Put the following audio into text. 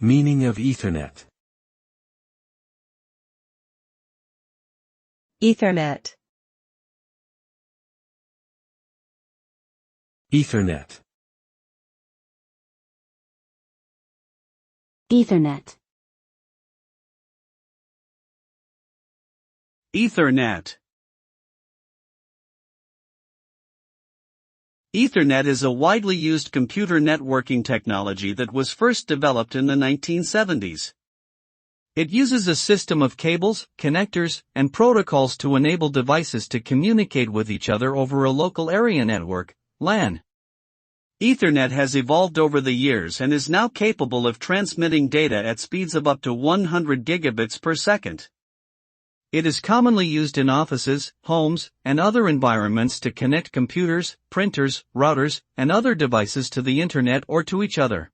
Meaning of Ethernet. Ethernet. Ethernet. Ethernet. Ethernet. Ethernet is a widely used computer networking technology that was first developed in the 1970s. It uses a system of cables, connectors, and protocols to enable devices to communicate with each other over a local area network, LAN. Ethernet has evolved over the years and is now capable of transmitting data at speeds of up to 100 gigabits per second. It is commonly used in offices, homes, and other environments to connect computers, printers, routers, and other devices to the internet or to each other.